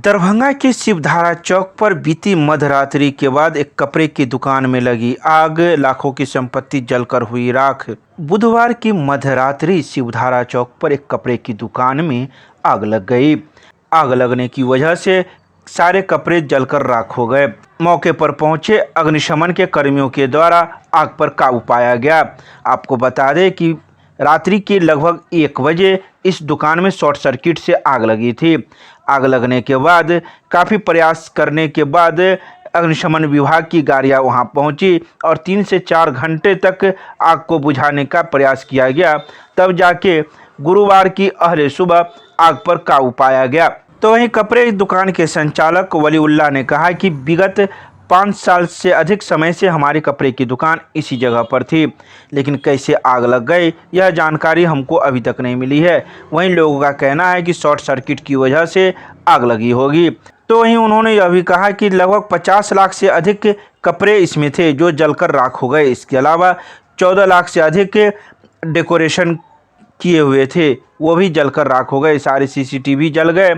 दरभंगा के शिवधारा चौक पर बीती मध्यरात्रि के बाद एक कपड़े की दुकान में लगी आग, लाखों की संपत्ति जलकर हुई राख। बुधवार की मध्यरात्रि शिवधारा चौक पर एक कपड़े की दुकान में आग लग गई। आग लगने की वजह से सारे कपड़े जलकर राख हो गए। मौके पर पहुंचे अग्निशमन के कर्मियों के द्वारा आग पर काबू पाया गया। आपको बता दें कि रात्रि के लगभग 1 बजे इस दुकान में शॉर्ट सर्किट से आग लगी थी। आग लगने के बाद काफ़ी प्रयास करने के बाद अग्निशमन विभाग की गाड़ियां वहां पहुंची और 3 से 4 घंटे तक आग को बुझाने का प्रयास किया गया। तब जाके गुरुवार की अहले सुबह आग पर काबू पाया गया। तो वहीं कपड़े दुकान के संचालक वलीउल्लाह ने कहा कि विगत 5 साल से अधिक समय से हमारी कपड़े की दुकान इसी जगह पर थी, लेकिन कैसे आग लग गई यह जानकारी हमको अभी तक नहीं मिली है। वहीं लोगों का कहना है कि शॉर्ट सर्किट की वजह से आग लगी होगी। तो वहीं उन्होंने यह भी कहा कि लगभग 50 लाख से अधिक कपड़े इसमें थे जो जलकर राख हो गए। इसके अलावा 14 लाख से अधिक डेकोरेशन किए हुए थे, वो भी जलकर राख हो गए। सारे CCTV जल गए।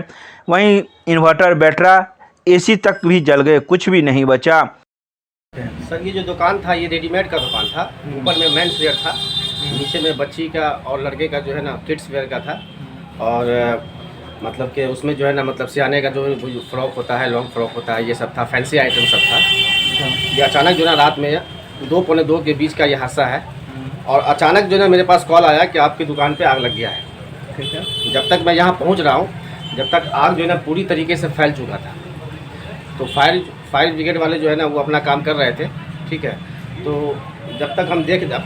वहीं इन्वर्टर, बैटरा, AC तक भी जल गए, कुछ भी नहीं बचा। सर ये जो दुकान था ये रेडीमेड का दुकान था। ऊपर में मेंस वेयर था, नीचे में बच्ची का और लड़के का जो है ना किड्स वेयर का था। और मतलब कि उसमें जो है ना मतलब सियाने का जो फ्रॉक होता है, लॉन्ग फ्रॉक होता है, ये सब था, फैंसी आइटम सब था। ये अचानक जो है ना रात में 2 पौने 2 के बीच का ये हादसा है। और अचानक जो है ना मेरे पास कॉल आया कि आपकी दुकान पे आग लग गया है। ठीक है, जब तक मैं यहाँ पहुँच रहा हूँ, जब तक आग जो है ना पूरी तरीके से फैल चुका था, तो फायर ब्रिगेड वाले जो है ना वो अपना काम कर रहे थे। ठीक है, तो जब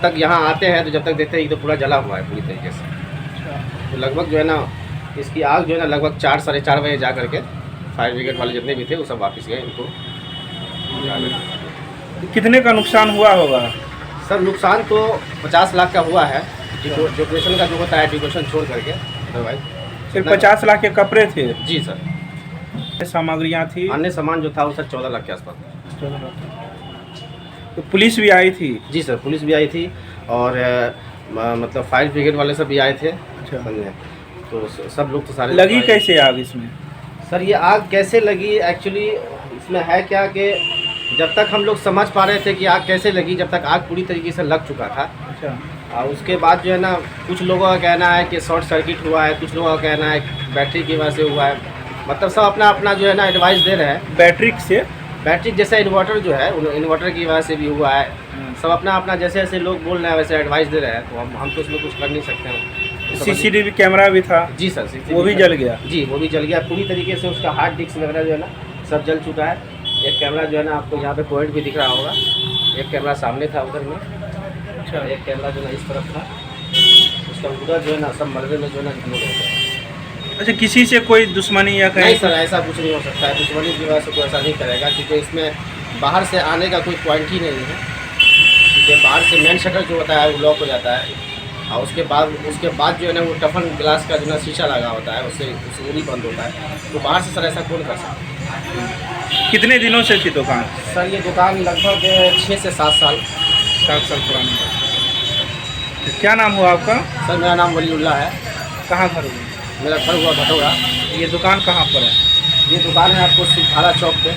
तक यहाँ आते हैं तो जब तक देखते हैं तो पूरा जला हुआ है पूरी तरीके से। तो लगभग जो है ना इसकी आग जो है ना लगभग 4 साढ़े 4 बजे जा करके फायर ब्रिगेड वाले जितने भी थे वो सब वापस गए। इनको कितने का नुकसान हुआ होगा? सर नुकसान तो 50 लाख का हुआ है, डेकोरेशन का जो होता है डेकोरेशन छोड़ करके। अदरवाइज सिर्फ 50 लाख के कपड़े थे? जी सर। सामग्रियाँ थी, अन्य सामान जो था वो सर 14 लाख के आसपास था। 14 लाख। तो पुलिस भी आई थी? जी सर, पुलिस भी आई थी और मतलब फायर ब्रिगेड वाले सब भी आए थे। समझे, तो सब लोग तो सारे लगी कैसे आग इसमें? सर ये आग कैसे लगी, एक्चुअली इसमें है क्या कि जब तक हम लोग समझ पा रहे थे कि आग कैसे लगी, जब तक आग पूरी तरीके से लग चुका था। अच्छा। और उसके बाद जो है ना कुछ लोगों का कहना है कि शॉर्ट सर्किट हुआ है, कुछ लोगों का कहना है बैटरी की वजह से हुआ है। मतलब सब अपना अपना जो है ना एडवाइस दे रहे हैं। बैटरी जैसे इन्वर्टर जो है इन्वर्टर की वजह से भी हुआ है। सब अपना अपना जैसे जैसे लोग बोल रहे हैं वैसे एडवाइस दे रहे हैं, तो हम तो उसमें कुछ कर नहीं सकते हैं। CCTV कैमरा भी था? जी सर, वो भी जल गया? जी वो भी जल गया पूरी तरीके से। उसका हार्ड डिस्क वगैरह जो है ना सब जल चुका है। एक कैमरा जो है ना आपको यहाँ पे पॉइंट भी दिख रहा होगा, एक कैमरा सामने था उधर में। अच्छा। एक कैमरा जो है इस तरफ था, उसका उधर जो है ना सब मलबे में जो है ना झुक गया। अच्छा, किसी से कोई दुश्मनी या कहीं? नहीं सर, ऐसा कुछ नहीं हो सकता है। दुश्मनी की वजह से कोई ऐसा नहीं करेगा, क्योंकि इसमें बाहर से आने का कोई पॉइंट ही नहीं है। क्योंकि बाहर से मेन शटर जो होता है वो लॉक हो जाता है, और उसके बाद जो है ना वो टफन ग्लास का जो है शीशा लगा होता है, उससे वो भी बंद होता है। तो बाहर से सर ऐसा कौन कर सकता है। कितने दिनों से थी दुकान? सर ये दुकान लगभग 6 से 7 साल। 7 साल पुरानी। तो क्या नाम हुआ आपका? सर मेरा नाम वलीउल्लाह है। कहाँ घर हुआ? मेरा घर हुआ भटौरा। ये दुकान कहाँ पर है? ये दुकान है आपको शिवधारा चौक पे।